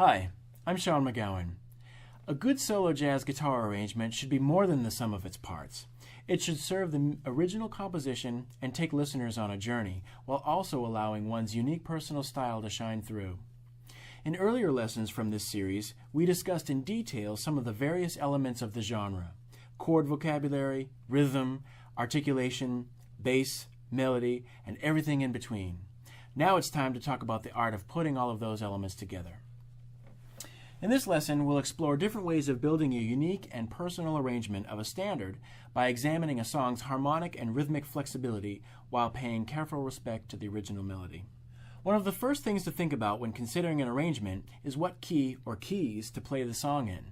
Hi, I'm Sean McGowan. A good solo jazz guitar arrangement should be more than the sum of its parts. It should serve the original composition and take listeners on a journey, while also allowing one's unique personal style to shine through. In earlier lessons from this series, we discussed in detail some of the various elements of the genre: chord vocabulary, rhythm, articulation, bass, melody, and everything in between. Now it's time to talk about the art of putting all of those elements together. In this lesson, we'll explore different ways of building a unique and personal arrangement of a standard by examining a song's harmonic and rhythmic flexibility while paying careful respect to the original melody. One of the first things to think about when considering an arrangement is what key or keys to play the song in.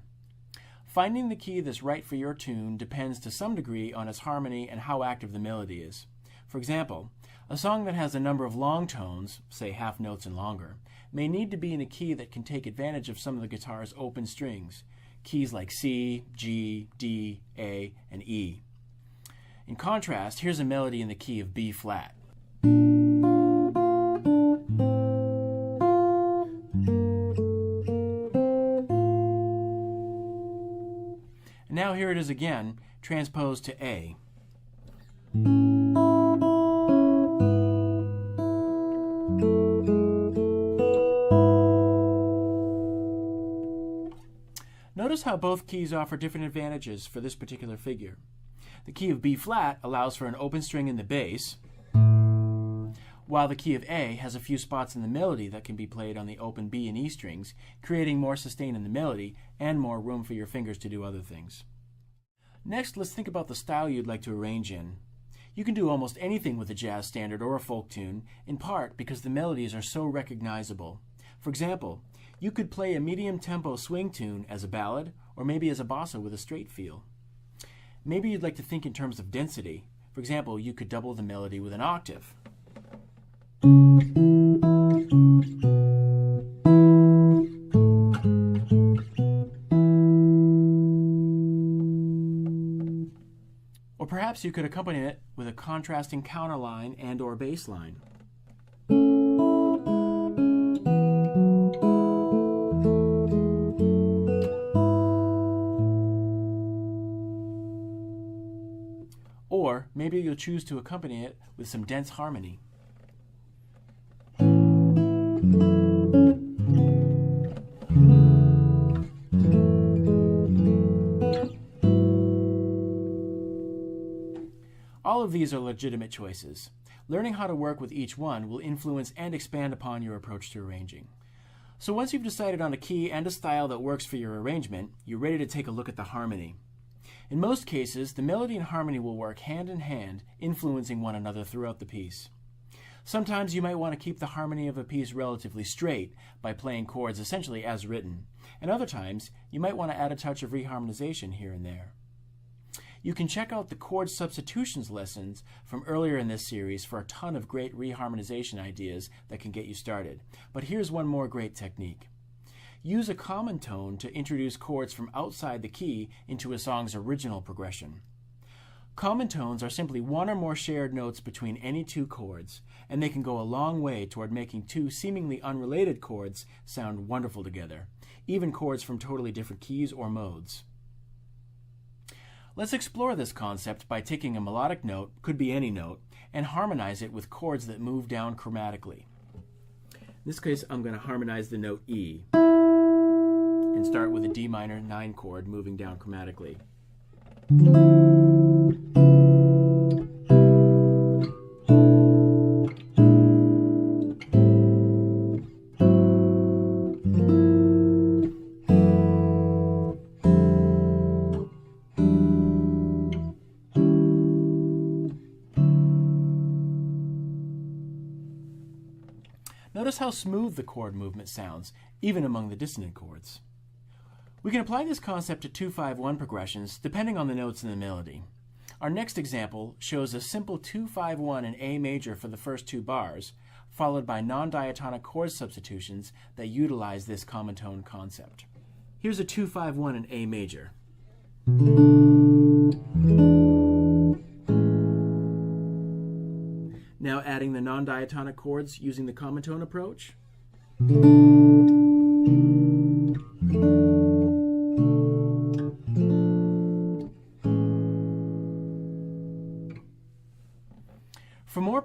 Finding the key that's right for your tune depends to some degree on its harmony and how active the melody is. For example, a song that has a number of long tones, say half notes and longer, may need to be in a key that can take advantage of some of the guitar's open strings, keys like C, G, D, A, and E. In contrast, here's a melody in the key of B flat. And now here it is again, transposed to A. Notice how both keys offer different advantages for this particular figure. The key of B flat allows for an open string in the bass, while the key of A has a few spots in the melody that can be played on the open B and E strings, creating more sustain in the melody and more room for your fingers to do other things. Next, let's think about the style you'd like to arrange in. You can do almost anything with a jazz standard or a folk tune, in part because the melodies are so recognizable. For example, you could play a medium-tempo swing tune as a ballad, or maybe as a bossa with a straight feel. Maybe you'd like to think in terms of density. For example, you could double the melody with an octave. Or perhaps you could accompany it with a contrasting counterline and/or bass line. Or maybe you'll choose to accompany it with some dense harmony. All of these are legitimate choices. Learning how to work with each one will influence and expand upon your approach to arranging. So once you've decided on a key and a style that works for your arrangement, you're ready to take a look at the harmony. In most cases, the melody and harmony will work hand in hand, influencing one another throughout the piece. Sometimes you might want to keep the harmony of a piece relatively straight by playing chords essentially as written, and other times you might want to add a touch of reharmonization here and there. You can check out the chord substitutions lessons from earlier in this series for a ton of great reharmonization ideas that can get you started. But here's one more great technique. Use a common tone to introduce chords from outside the key into a song's original progression. Common tones are simply one or more shared notes between any two chords, and they can go a long way toward making two seemingly unrelated chords sound wonderful together, even chords from totally different keys or modes. Let's explore this concept by taking a melodic note, could be any note, and harmonize it with chords that move down chromatically. In this case, I'm going to harmonize the note E and start with a D minor 9 chord moving down chromatically. Notice how smooth the chord movement sounds, even among the dissonant chords. We can apply this concept to 2-5-1 progressions depending on the notes in the melody. Our next example shows a simple 2-5-1 in A major for the first 2 bars, followed by non-diatonic chord substitutions that utilize this common tone concept. Here's a 2-5-1 in A major. Now adding the non-diatonic chords using the common tone approach.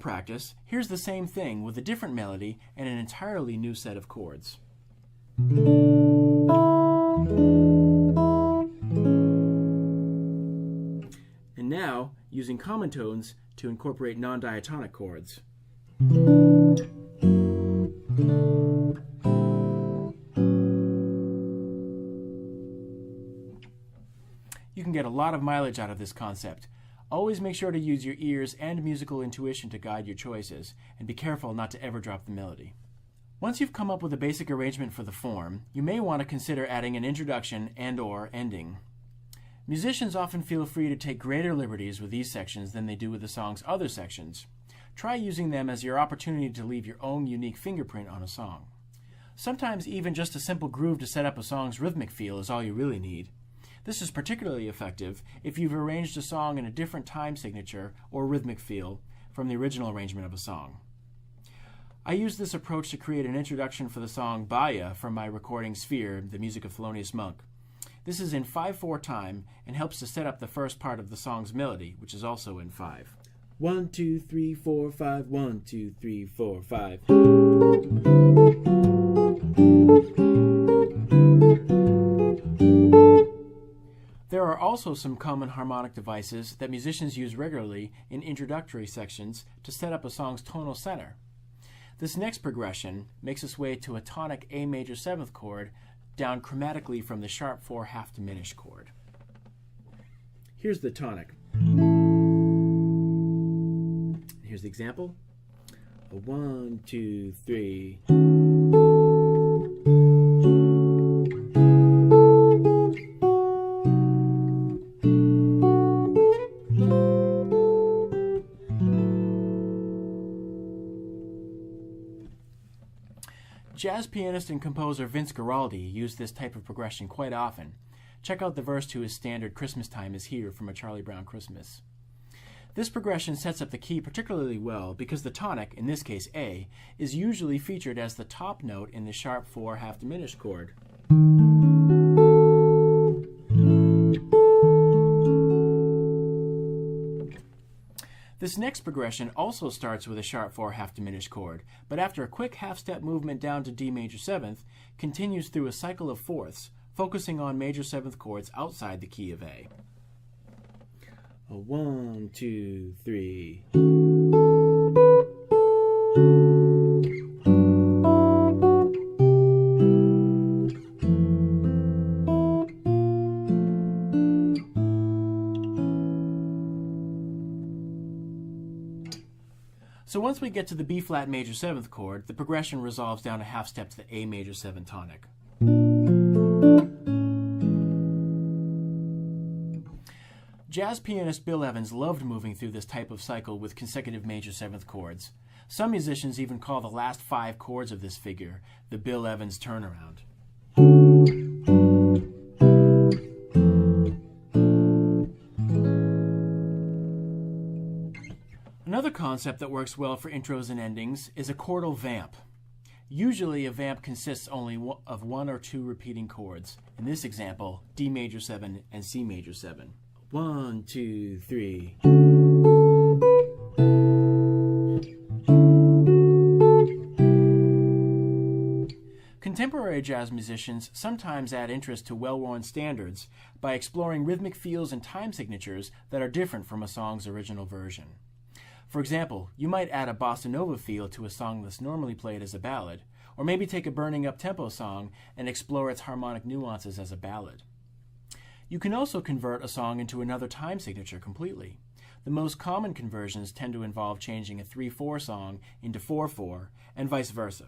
practice, here's the same thing with a different melody and an entirely new set of chords. And now, using common tones to incorporate non-diatonic chords. You can get a lot of mileage out of this concept. Always make sure to use your ears and musical intuition to guide your choices, and be careful not to ever drop the melody. Once you've come up with a basic arrangement for the form, you may want to consider adding an introduction and/or ending. Musicians often feel free to take greater liberties with these sections than they do with the song's other sections. Try using them as your opportunity to leave your own unique fingerprint on a song. Sometimes even just a simple groove to set up a song's rhythmic feel is all you really need. This is particularly effective if you've arranged a song in a different time signature or rhythmic feel from the original arrangement of a song. I used this approach to create an introduction for the song Baya from my recording Sphere, the music of Thelonious Monk. This is in 5/4 time and helps to set up the first part of the song's melody, which is also in 5. 1, 2, 3, 4, 5, 1, 2, 3, 4, 5. There are also some common harmonic devices that musicians use regularly in introductory sections to set up a song's tonal center. This next progression makes its way to a tonic A major 7th chord down chromatically from the sharp 4 half diminished chord. Here's the tonic. Here's the example. 1, 2, 3. Jazz pianist and composer Vince Guaraldi used this type of progression quite often. Check out the verse to his standard Christmas Time is Here from A Charlie Brown Christmas. This progression sets up the key particularly well because the tonic, in this case A, is usually featured as the top note in the sharp 4 half diminished chord. This next progression also starts with a sharp 4 half diminished chord, but after a quick half-step movement down to D major 7th, continues through a cycle of fourths, focusing on major 7th chords outside the key of A. 1, 2, 3. So once we get to the B flat major 7th chord, the progression resolves down a half step to the A major 7 tonic. Jazz pianist Bill Evans loved moving through this type of cycle with consecutive major 7th chords. Some musicians even call the last 5 chords of this figure the Bill Evans turnaround. Another concept that works well for intros and endings is a chordal vamp. Usually a vamp consists only of 1 or 2 repeating chords. In this example, D major 7 and C major 7. 1, 2, 3. Contemporary jazz musicians sometimes add interest to well-worn standards by exploring rhythmic feels and time signatures that are different from a song's original version. For example, you might add a bossa nova feel to a song that's normally played as a ballad, or maybe take a burning up-tempo song and explore its harmonic nuances as a ballad. You can also convert a song into another time signature completely. The most common conversions tend to involve changing a 3/4 song into 4/4, and vice versa.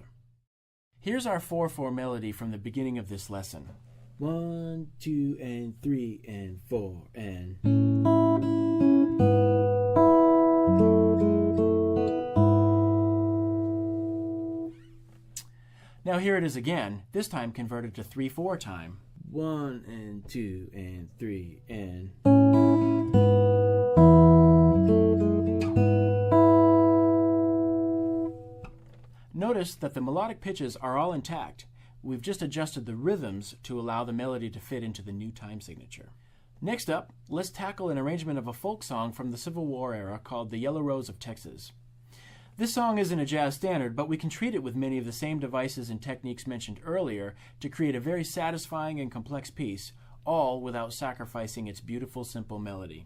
Here's our 4/4 melody from the beginning of this lesson. 1, 2, and 3, and 4, and... Now here it is again, this time converted to 3/4 time. 1 and 2 and 3 and... Notice that the melodic pitches are all intact. We've just adjusted the rhythms to allow the melody to fit into the new time signature. Next up, let's tackle an arrangement of a folk song from the Civil War era called The Yellow Rose of Texas. This song isn't a jazz standard, but we can treat it with many of the same devices and techniques mentioned earlier to create a very satisfying and complex piece, all without sacrificing its beautiful, simple melody.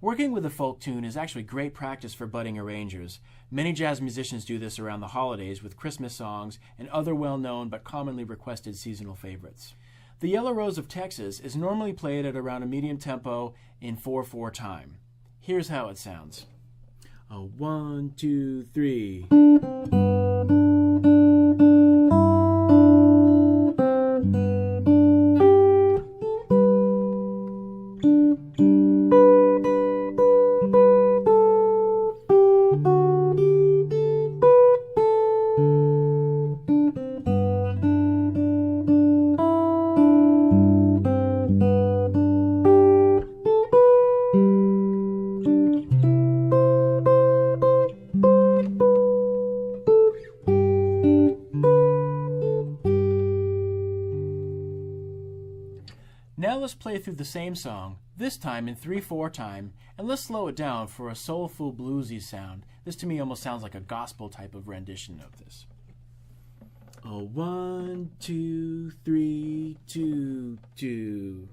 Working with a folk tune is actually great practice for budding arrangers. Many jazz musicians do this around the holidays with Christmas songs and other well-known but commonly requested seasonal favorites. The Yellow Rose of Texas is normally played at around a medium tempo in 4/4 time. Here's how it sounds. 1, 2, 3. Now let's play through the same song, this time in 3/4 time, and let's slow it down for a soulful bluesy sound. This to me almost sounds like a gospel type of rendition of this. 1, 2, 3, 2, 2.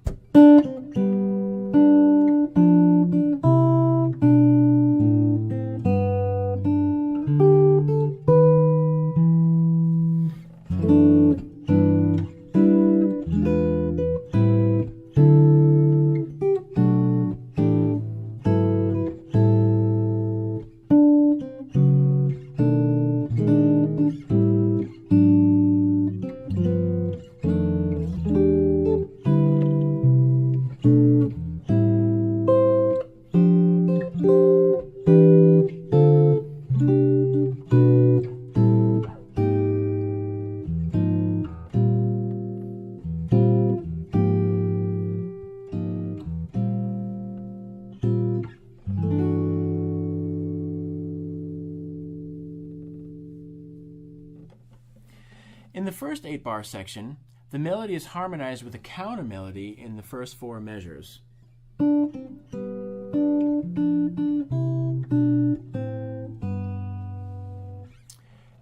In the first 8-bar section, the melody is harmonized with a counter melody in the first 4 measures.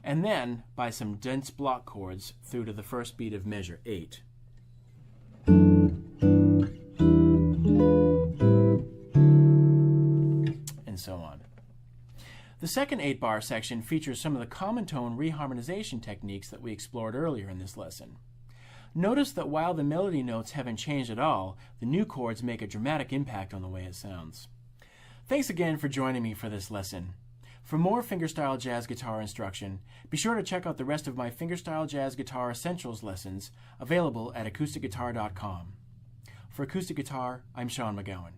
And then by some dense block chords through to the first beat of measure 8. And so on. The second 8-bar section features some of the common tone reharmonization techniques that we explored earlier in this lesson. Notice that while the melody notes haven't changed at all, the new chords make a dramatic impact on the way it sounds. Thanks again for joining me for this lesson. For more fingerstyle jazz guitar instruction, be sure to check out the rest of my fingerstyle jazz guitar essentials lessons available at acousticguitar.com. For Acoustic Guitar, I'm Sean McGowan.